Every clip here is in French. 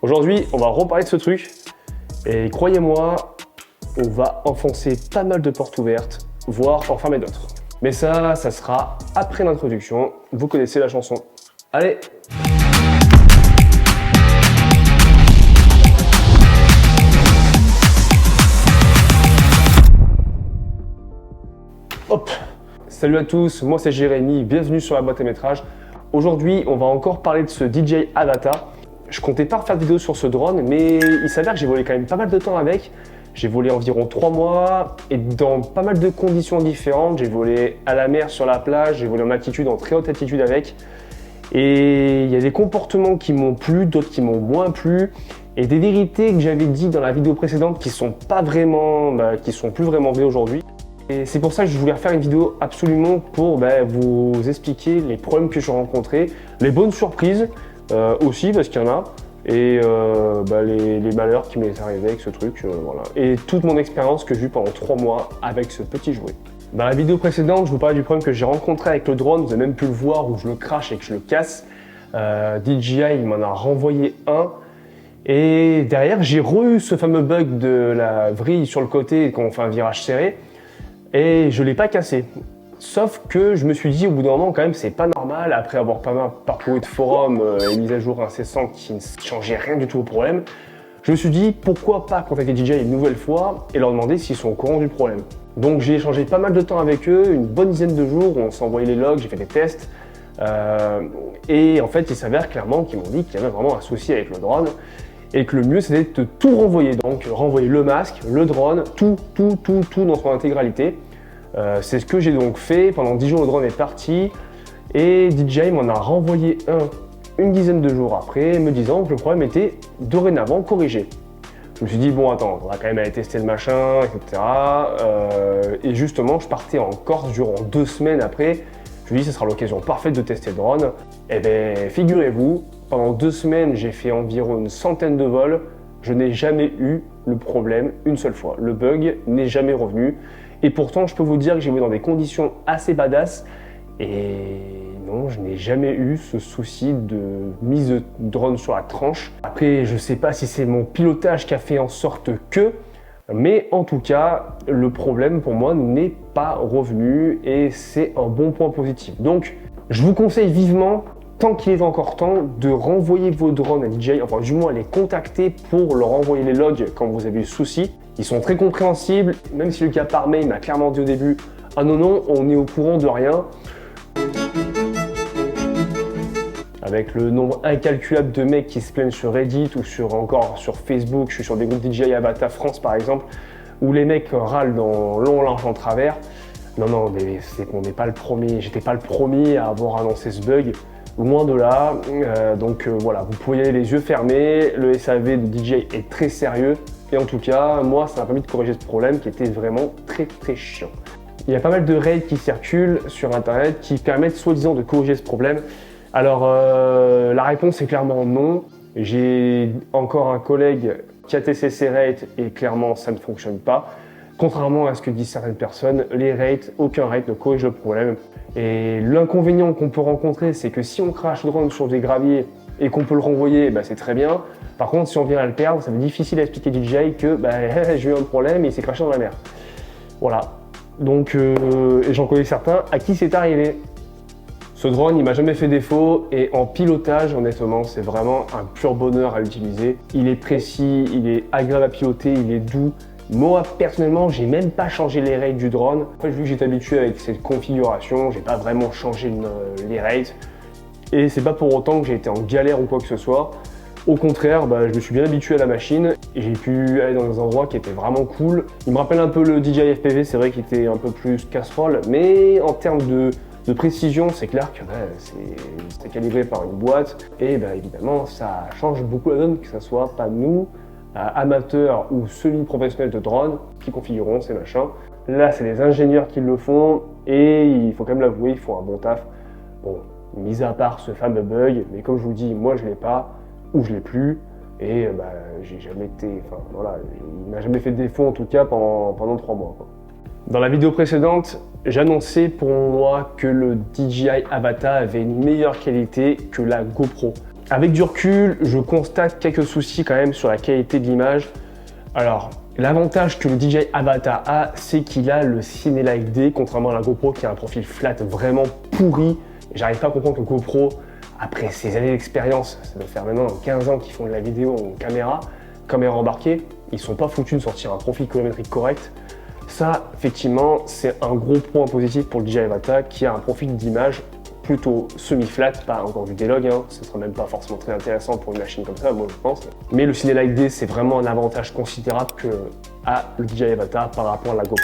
Aujourd'hui, on va reparler de ce truc et croyez-moi, on va enfoncer pas mal de portes ouvertes, voire en fermer d'autres. Mais ça sera après l'introduction. Vous connaissez la chanson. Allez! Hop! Salut à tous, moi c'est Jérémy, bienvenue sur la boîte à métrage. Aujourd'hui, on va encore parler de ce DJI Avata. Je comptais pas refaire de vidéo sur ce drone, mais il s'avère que j'ai volé quand même pas mal de temps avec. J'ai volé environ 3 mois et dans pas mal de conditions différentes. J'ai volé à la mer, sur la plage, j'ai volé en altitude, en très haute altitude avec. Et il y a des comportements qui m'ont plu, d'autres qui m'ont moins plu. Et des vérités que j'avais dit dans la vidéo précédente qui sont pas vraiment, qui sont plus vraiment vraies aujourd'hui. Et c'est pour ça que je voulais refaire une vidéo absolument pour vous expliquer les problèmes que j'ai rencontrés, les bonnes surprises aussi parce qu'il y en a, et les malheurs qui m'est arrivé avec ce truc, voilà. Et toute mon expérience que j'ai eue pendant 3 mois avec ce petit jouet. Dans la vidéo précédente, je vous parlais du problème que j'ai rencontré avec le drone, vous avez même pu le voir où je le crache et que je le casse. DJI il m'en a renvoyé un. Et derrière, j'ai eu ce fameux bug de la vrille sur le côté quand on fait un virage serré. Et je ne l'ai pas cassé. Sauf que je me suis dit au bout d'un moment quand même c'est pas normal, après avoir pas mal parcouru de forums et mises à jour incessantes qui ne changeaient rien du tout au problème, je me suis dit pourquoi pas contacter DJI une nouvelle fois et leur demander s'ils sont au courant du problème. Donc j'ai échangé pas mal de temps avec eux, une bonne dizaine de jours où on s'est envoyé les logs, j'ai fait des tests. Et en fait il s'avère clairement qu'ils m'ont dit qu'il y avait vraiment un souci avec le drone. Et que le mieux c'était de tout renvoyer, donc renvoyer le masque, le drone, tout dans son intégralité. C'est ce que j'ai donc fait, pendant 10 jours le drone est parti et DJI m'en a renvoyé une dizaine de jours après me disant que le problème était dorénavant corrigé. Je me suis dit bon attends, on va quand même aller tester le machin, etc. Et justement je partais en Corse durant 2 semaines après, je me dis ce sera l'occasion parfaite de tester le drone. Et bien figurez-vous, pendant 2 semaines, j'ai fait environ une centaine de vols. Je n'ai jamais eu le problème une seule fois. Le bug n'est jamais revenu. Et pourtant, je peux vous dire que j'ai volé dans des conditions assez badass. Et non, je n'ai jamais eu ce souci de mise de drone sur la tranche. Après, je ne sais pas si c'est mon pilotage qui a fait en sorte que... Mais en tout cas, le problème pour moi n'est pas revenu. Et c'est un bon point positif. Donc, je vous conseille vivement... tant qu'il est encore temps de renvoyer vos drones à DJI, enfin du moins les contacter pour leur envoyer les logs quand vous avez eu souci. Ils sont très compréhensibles, même si le gars par mail m'a clairement dit au début « Ah non, on est au courant de rien ». Avec le nombre incalculable de mecs qui se plaignent sur Reddit ou encore sur Facebook, je suis sur des groupes DJI Avata France par exemple, où les mecs râlent dans long, large, en travers. Non, mais c'est qu'on n'est pas le premier, j'étais pas le premier à avoir annoncé ce bug. Loin de là, voilà, vous pouvez y aller les yeux fermés, le SAV de DJI est très sérieux et en tout cas, moi ça m'a permis de corriger ce problème qui était vraiment très chiant. Il y a pas mal de raids qui circulent sur internet qui permettent soi-disant de corriger ce problème. Alors la réponse est clairement non. J'ai encore un collègue qui a testé ces raids et clairement ça ne fonctionne pas. Contrairement à ce que disent certaines personnes, les rates, aucun rate ne corrige le problème. Et l'inconvénient qu'on peut rencontrer, c'est que si on crache le drone sur des graviers et qu'on peut le renvoyer, c'est très bien. Par contre, si on vient à le perdre, ça va être difficile à expliquer à DJI que j'ai eu un problème et il s'est craché dans la mer. Voilà. Donc, et j'en connais certains à qui c'est arrivé. Ce drone, il m'a jamais fait défaut et en pilotage, honnêtement, c'est vraiment un pur bonheur à utiliser. Il est précis, il est agréable à piloter, il est doux. Moi, personnellement, j'ai même pas changé les rates du drone. En fait, vu que j'étais habitué avec cette configuration, j'ai pas vraiment changé les rates. Et c'est pas pour autant que j'ai été en galère ou quoi que ce soit. Au contraire, je me suis bien habitué à la machine et j'ai pu aller dans des endroits qui étaient vraiment cool. Il me rappelle un peu le DJI FPV, c'est vrai qu'il était un peu plus casserole, mais en termes de précision, c'est clair que c'est calibré par une boîte. Et évidemment, ça change beaucoup la donne, que ce soit pas nous, amateurs ou semi-professionnels de drones qui configureront ces machins. Là, c'est les ingénieurs qui le font et il faut quand même l'avouer, ils font un bon taf. Bon, mis à part ce fameux bug, mais comme je vous dis, moi je l'ai pas ou je l'ai plus et j'ai jamais été, il m'a jamais fait de défaut en tout cas pendant 3 mois, quoi. Dans la vidéo précédente, j'annonçais pour moi que le DJI Avata avait une meilleure qualité que la GoPro. Avec du recul, je constate quelques soucis quand même sur la qualité de l'image. Alors, l'avantage que le DJI Avata a, c'est qu'il a le Cine Live D, contrairement à la GoPro qui a un profil flat vraiment pourri. J'arrive pas à comprendre que GoPro, après ces années d'expérience, ça doit faire maintenant 15 ans qu'ils font de la vidéo en caméra embarquée, ils sont pas foutus de sortir un profil colorimétrique correct. Ça, effectivement, c'est un gros point positif pour le DJI Avata qui a un profil d'image plutôt semi-flat, pas encore du D-Log, hein. Ce sera même pas forcément très intéressant pour une machine comme ça, moi je pense. Mais le Cine Live D, c'est vraiment un avantage considérable que a le DJI Avata par rapport à la GoPro.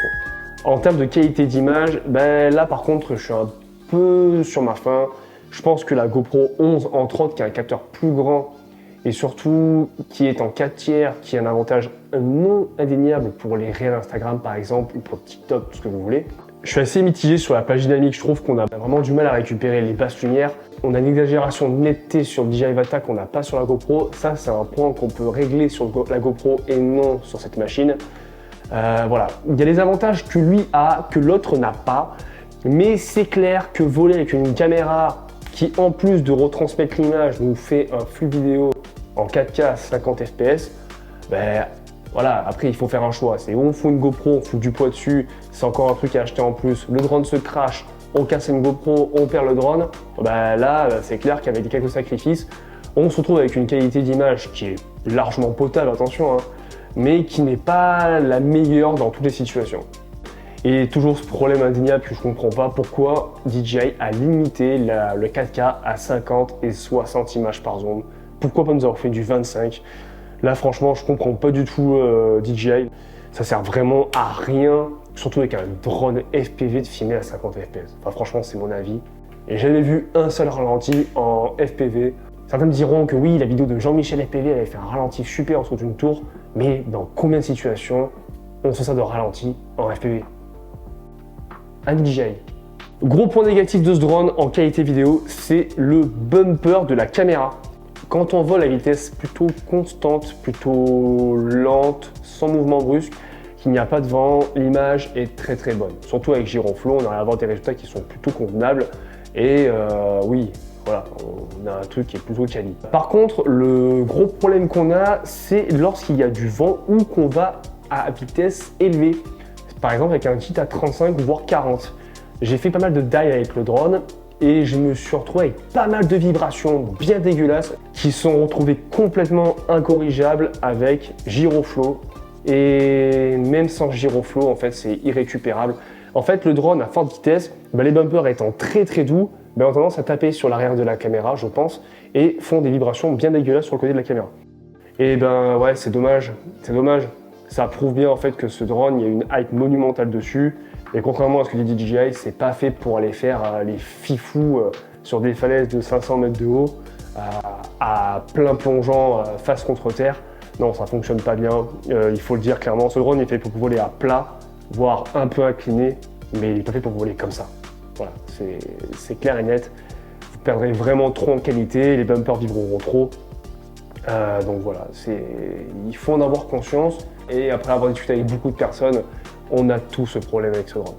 En termes de qualité d'image, ben là par contre, je suis un peu sur ma faim. Je pense que la GoPro 11, entre autres, qui a un capteur plus grand et surtout qui est en 4 tiers, qui a un avantage non indéniable pour les réels Instagram par exemple, ou pour TikTok, tout ce que vous voulez. Je suis assez mitigé sur la plage dynamique, je trouve qu'on a vraiment du mal à récupérer les basses lumières. On a une exagération de netteté sur le DJI Avata qu'on n'a pas sur la GoPro. Ça, c'est un point qu'on peut régler sur la GoPro et non sur cette machine. Voilà, il y a des avantages que lui a, que l'autre n'a pas. Mais c'est clair que voler avec une caméra qui, en plus de retransmettre l'image, nous fait un flux vidéo en 4K à 50 fps, ben voilà, après il faut faire un choix. C'est où on fout une GoPro, on fout du poids dessus, c'est encore un truc à acheter en plus. Le drone se crash, on casse une GoPro, on perd le drone. Ben là, c'est clair qu'avec quelques sacrifices, on se retrouve avec une qualité d'image qui est largement potable, attention, hein, mais qui n'est pas la meilleure dans toutes les situations. Et toujours ce problème indéniable que je comprends pas, pourquoi DJI a limité le 4K à 50 et 60 images par seconde. Pourquoi pas nous avoir fait du 25? Là franchement je comprends pas du tout DJI. Ça sert vraiment à rien, surtout avec un drone FPV de filmer à 50 fps. Enfin franchement c'est mon avis. Et j'ai jamais vu un seul ralenti en FPV. Certains me diront que oui, la vidéo de Jean-Michel FPV avait fait un ralenti super en dessous d'une tour, mais dans combien de situations on se sert de ralenti en FPV? Un DJI. Gros point négatif de ce drone en qualité vidéo, c'est le bumper de la caméra. Quand on vole à vitesse plutôt constante, plutôt lente, sans mouvement brusque, qu'il n'y a pas de vent, l'image est très très bonne. Surtout avec Giroflow, on arrive à avoir des résultats qui sont plutôt convenables. Et oui, voilà, on a un truc qui est plutôt quali. Par contre, le gros problème qu'on a, c'est lorsqu'il y a du vent ou qu'on va à vitesse élevée. Par exemple avec un kit à 35 voire 40. J'ai fait pas mal de dive avec le drone et je me suis retrouvé avec pas mal de vibrations bien dégueulasses qui sont retrouvées complètement incorrigeables avec Giroflow. Et même sans Giroflow, en fait, c'est irrécupérable. En fait, le drone à forte vitesse, les bumpers étant très très doux, ont tendance à taper sur l'arrière de la caméra, je pense, et font des vibrations bien dégueulasses sur le côté de la caméra. Et ouais, c'est dommage, c'est dommage. Ça prouve bien en fait que ce drone, il y a une hype monumentale dessus. Et contrairement à ce que dit DJI, c'est pas fait pour aller faire les fifous sur des falaises de 500 mètres de haut, à plein plongeant face contre terre. Non, ça fonctionne pas bien. Il faut le dire clairement, ce drone est fait pour voler à plat, voire un peu incliné, mais il n'est pas fait pour voler comme ça. Voilà, c'est clair et net. Vous perdrez vraiment trop en qualité, les bumpers vibreront trop. Donc voilà, il faut en avoir conscience. Et après avoir discuté avec beaucoup de personnes, on a tous ce problème avec ce drone.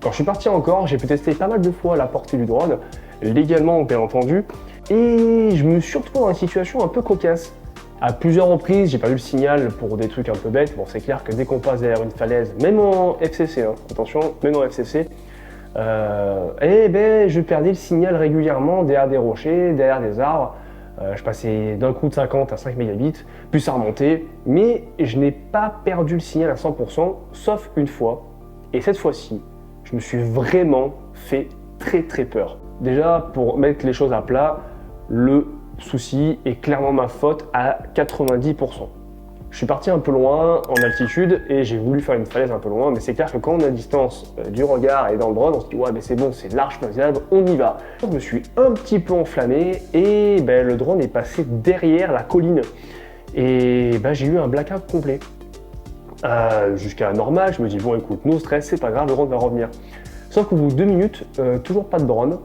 Quand je suis parti encore, j'ai pu tester pas mal de fois la portée du drone, légalement bien entendu, et je me suis retrouvé dans une situation un peu cocasse. À plusieurs reprises, j'ai perdu le signal pour des trucs un peu bêtes. Bon, c'est clair que dès qu'on passe derrière une falaise, même en FCC, hein, attention, même en FCC, je perdais le signal régulièrement derrière des rochers, derrière des arbres. Je passais d'un coup de 50 à 5 mégabits, puis ça remontait, mais je n'ai pas perdu le signal à 100%, sauf une fois. Et cette fois-ci, je me suis vraiment fait très très peur. Déjà, pour mettre les choses à plat, le souci est clairement ma faute à 90%. Je suis parti un peu loin en altitude et j'ai voulu faire une falaise un peu loin, mais c'est clair que quand on a distance du regard et dans le drone, on se dit ouais mais c'est bon, c'est large, faisable, on y va. Je me suis un petit peu enflammé et le drone est passé derrière la colline et j'ai eu un blackout complet. Jusqu'à normal, je me dis bon écoute, no stress, c'est pas grave, le drone va revenir. Sauf qu'au bout de 2 minutes, toujours pas de drone.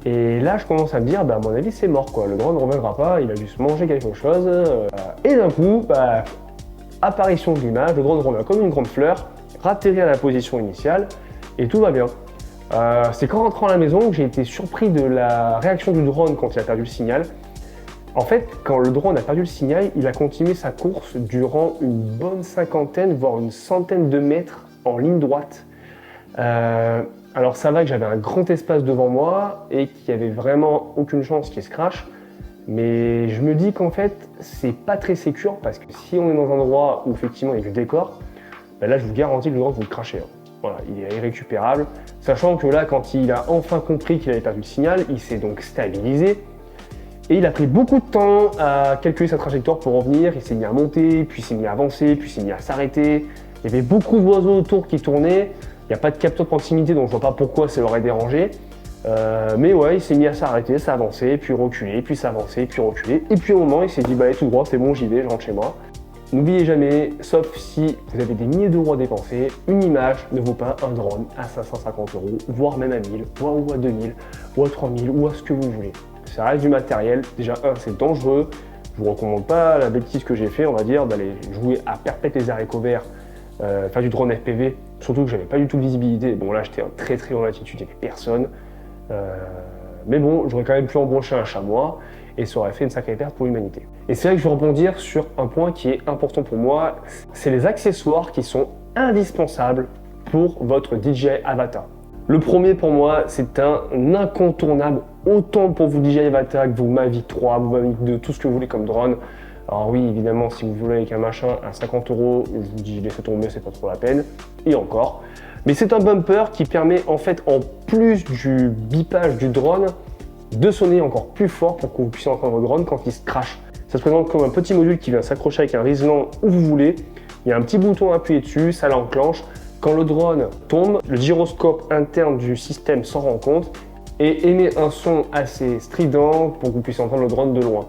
Et là, je commence à me dire, à mon avis, c'est mort quoi. Le drone ne reviendra pas, il a dû se manger quelque chose. Et d'un coup, apparition de l'image, le drone revient comme une grande fleur, ratterrit à la position initiale, et tout va bien. C'est qu'en rentrant à la maison que j'ai été surpris de la réaction du drone quand il a perdu le signal. En fait, quand le drone a perdu le signal, il a continué sa course durant une bonne cinquantaine, voire une centaine de mètres en ligne droite. Alors ça va que j'avais un grand espace devant moi et qu'il n'y avait vraiment aucune chance qu'il se crache. Mais je me dis qu'en fait, c'est pas très sécure parce que si on est dans un endroit où effectivement il y a du décor, ben là je vous garantis que le drone vous le crachez. Voilà, il est irrécupérable. Sachant que là, quand il a enfin compris qu'il avait perdu le signal, il s'est donc stabilisé. Et il a pris beaucoup de temps à calculer sa trajectoire pour revenir. Il s'est mis à monter, puis il s'est mis à avancer, puis il s'est mis à s'arrêter. Il y avait beaucoup d'oiseaux autour qui tournaient. Il n'y a pas de capteur de proximité, donc je ne vois pas pourquoi ça l'aurait dérangé. Mais ouais, il s'est mis à s'arrêter, s'avancer, puis reculer, puis s'avancer, puis reculer. Et puis au moment, il s'est dit, bah allez tout droit, c'est bon, j'y vais, je rentre chez moi. N'oubliez jamais, sauf si vous avez des milliers d'euros à dépenser, une image ne vaut pas un drone à 550 €, voire même à 1000, ou à 2000, ou à 3000, ou à ce que vous voulez. Ça reste du matériel. Déjà, c'est dangereux. Je vous recommande pas la bêtise que j'ai fait, on va dire, d'aller jouer à perpète les haricots verts, faire du drone FPV, surtout que j'avais pas du tout de visibilité. Bon, là, j'étais très très en altitude, il n'y avait personne. Mais bon, j'aurais quand même pu embaucher un chamois et ça aurait fait une sacrée perte pour l'humanité. Et c'est vrai que je vais rebondir sur un point qui est important pour moi, c'est les accessoires qui sont indispensables pour votre DJI Avata. Le premier pour moi, c'est un incontournable, autant pour vous DJI Avata que vous Mavic 3, vous Mavic 2, tout ce que vous voulez comme drone. Alors oui, évidemment, si vous voulez avec un machin à 50 €, je vous dis laissez tomber, c'est pas trop la peine, et encore. Mais c'est un bumper qui permet en fait, en plus du bipage du drone, de sonner encore plus fort pour que vous puissiez entendre votre drone quand il se crache. Ça se présente comme un petit module qui vient s'accrocher avec un riselant où vous voulez. Il y a un petit bouton à appuyer dessus, ça l'enclenche. Quand le drone tombe, le gyroscope interne du système s'en rend compte et émet un son assez strident pour que vous puissiez entendre le drone de loin.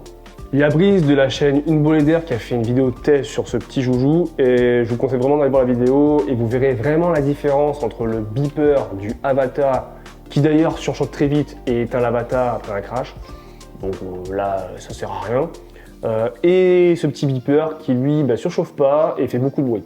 Il y a Brice de la chaîne Une Bolée d'Air qui a fait une vidéo test sur ce petit joujou et je vous conseille vraiment d'aller voir la vidéo et vous verrez vraiment la différence entre le beeper du Avata qui d'ailleurs surchoque très vite et éteint l'Avata après un crash. Donc là, ça sert à rien. Et ce petit beeper qui lui surchauffe pas et fait beaucoup de bruit.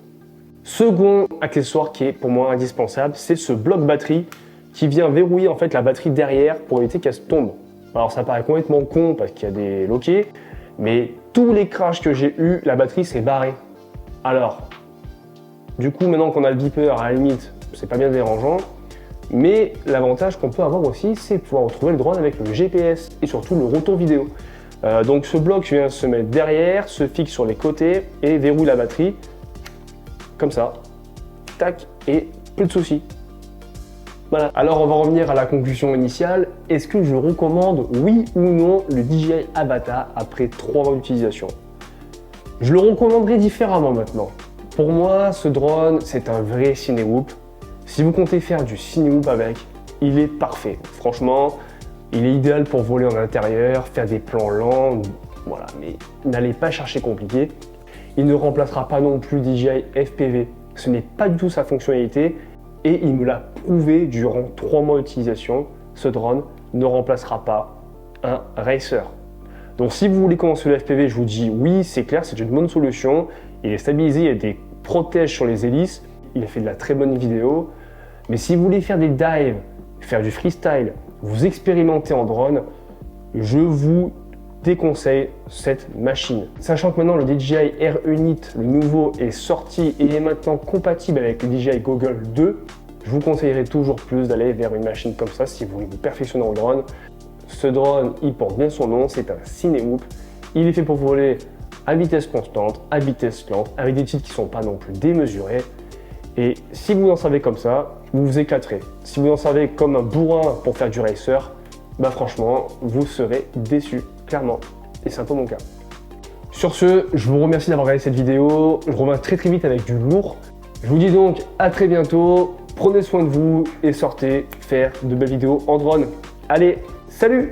Second accessoire qui est pour moi indispensable, c'est ce bloc batterie qui vient verrouiller en fait la batterie derrière pour éviter qu'elle se tombe. Alors ça paraît complètement con parce qu'il y a des loquets, mais tous les crashs que j'ai eu, la batterie s'est barrée. Alors, du coup maintenant qu'on a le beeper, à la limite, c'est pas bien dérangeant, mais l'avantage qu'on peut avoir aussi, c'est pouvoir retrouver le drone avec le GPS et surtout le retour vidéo. Donc ce bloc vient se mettre derrière, se fixe sur les côtés et verrouille la batterie. Comme ça, tac, et plus de soucis. Voilà. Alors on va revenir à la conclusion initiale. Est-ce que je recommande, oui ou non, le DJI Avata après 3 mois d'utilisation? Je le recommanderais différemment maintenant. Pour moi, ce drone, c'est un vrai ciné-whoop. Si vous comptez faire du ciné-whoop avec, il est parfait. Franchement, il est idéal pour voler en intérieur, faire des plans lents, voilà, mais n'allez pas chercher compliqué. Il ne remplacera pas non plus DJI FPV, ce n'est pas du tout sa fonctionnalité et il me l'a prouvé durant 3 mois d'utilisation. Ce drone ne remplacera pas un racer. Donc si vous voulez commencer le FPV, je vous dis oui, c'est clair, c'est une bonne solution. Il est stabilisé, il y a des protèges sur les hélices, il a fait de la très bonne vidéo. Mais si vous voulez faire des dives, faire du freestyle, vous expérimenter en drone, je vous déconseille cette machine. Sachant que maintenant le DJI Air Unit, le nouveau, est sorti et est maintenant compatible avec le DJI Goggle 2, je vous conseillerais toujours plus d'aller vers une machine comme ça si vous voulez vous perfectionner en drone. Ce drone, il porte bien son nom, c'est un ciné-whoop. Il est fait pour voler à vitesse constante, à vitesse lente, avec des titres qui ne sont pas non plus démesurés. Et si vous en savez comme ça, vous vous éclaterez. Si vous en savez comme un bourrin pour faire du racer, franchement, vous serez déçus, clairement. Et c'est un peu mon cas. Sur ce, je vous remercie d'avoir regardé cette vidéo. Je reviens très vite avec du lourd. Je vous dis donc à très bientôt. Prenez soin de vous et sortez faire de belles vidéos en drone. Allez, salut!